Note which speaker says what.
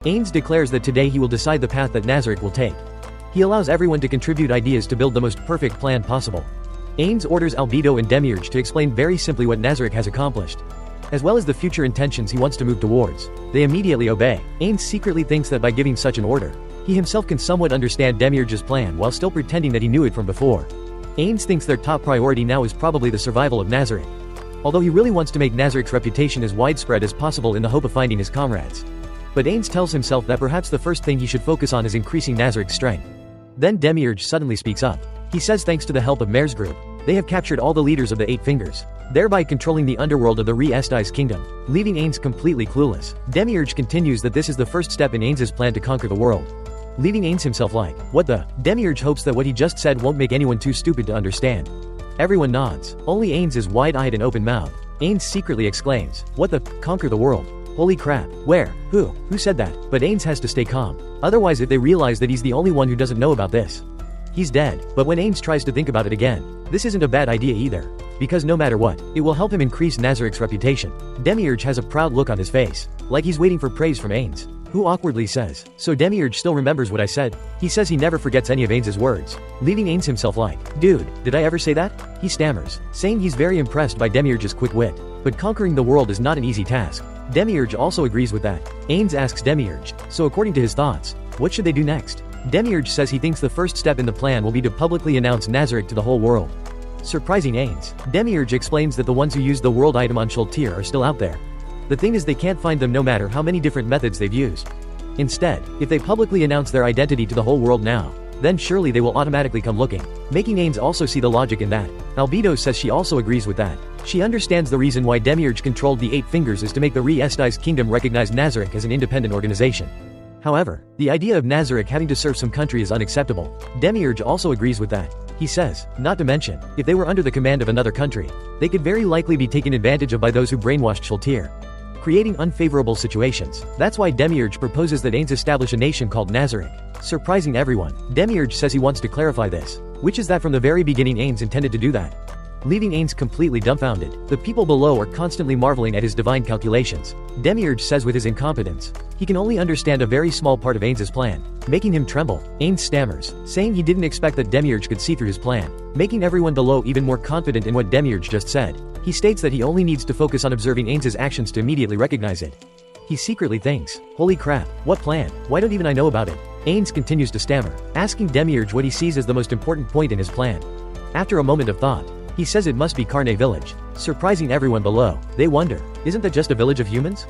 Speaker 1: Ains declares that today he will decide the path that Nazarick will take. He allows everyone to contribute ideas to build the most perfect plan possible. Ains orders Albedo and Demiurge to explain very simply what Nazarick has accomplished, as well as the future intentions he wants to move towards. They immediately obey. Ains secretly thinks that by giving such an order, he himself can somewhat understand Demiurge's plan while still pretending that he knew it from before. Ains thinks their top priority now is probably the survival of Nazarick, although he really wants to make Nazarick's reputation as widespread as possible in the hope of finding his comrades. But Ains tells himself that perhaps the first thing he should focus on is increasing Nazarick's strength. Then Demiurge suddenly speaks up. He says thanks to the help of Mare's group, they have captured all the leaders of the Eight Fingers, thereby controlling the underworld of the Re-Estais kingdom, leaving Ains completely clueless. Demiurge continues that this is the first step in Ains's plan to conquer the world, leaving Ains himself like, what the? Demiurge hopes that what he just said won't make anyone too stupid to understand. Everyone nods. Only Ains is wide-eyed and open-mouthed. Ains secretly exclaims, what the? Conquer the world? Holy crap. Where? Who? Who said that? But Ains has to stay calm. Otherwise if they realize that he's the only one who doesn't know about this, he's dead. But when Ains tries to think about it again, this isn't a bad idea either. Because no matter what, it will help him increase Nazarick's reputation. Demiurge has a proud look on his face, like he's waiting for praise from Ains, who awkwardly says, so Demiurge still remembers what I said? He says he never forgets any of Ains's words, leaving Ains himself like, dude, did I ever say that? He stammers, saying he's very impressed by Demiurge's quick wit. But conquering the world is not an easy task. Demiurge also agrees with that. Ains asks Demiurge, so according to his thoughts, what should they do next? Demiurge says he thinks the first step in the plan will be to publicly announce Nazarick to the whole world. Surprising Ains, Demiurge explains that the ones who used the world item on Shultir are still out there. The thing is they can't find them no matter how many different methods they've used. Instead, if they publicly announce their identity to the whole world now, then surely they will automatically come looking, making Ains also see the logic in that. Albedo says she also agrees with that. She understands the reason why Demiurge controlled the Eight Fingers is to make the Re-Estais kingdom recognize Nazarick as an independent organization. However, the idea of Nazarick having to serve some country is unacceptable. Demiurge also agrees with that. He says, not to mention, if they were under the command of another country, they could very likely be taken advantage of by those who brainwashed Shultir, creating unfavorable situations. That's why Demiurge proposes that Ains establish a nation called Nazarick. Surprising everyone, Demiurge says he wants to clarify this, which is that from the very beginning Ains intended to do that, leaving Ains completely dumbfounded. The people below are constantly marveling at his divine calculations. Demiurge says with his incompetence, he can only understand a very small part of Ains's plan, making him tremble. Ains stammers, saying he didn't expect that Demiurge could see through his plan, making everyone below even more confident in what Demiurge just said. He states that he only needs to focus on observing Ains's actions to immediately recognize it. He secretly thinks, holy crap, what plan? Why don't even I know about it? Ains continues to stammer, asking Demiurge what he sees as the most important point in his plan. After a moment of thought, he says it must be Carne Village. Surprising everyone below, they wonder, isn't that just a village of humans?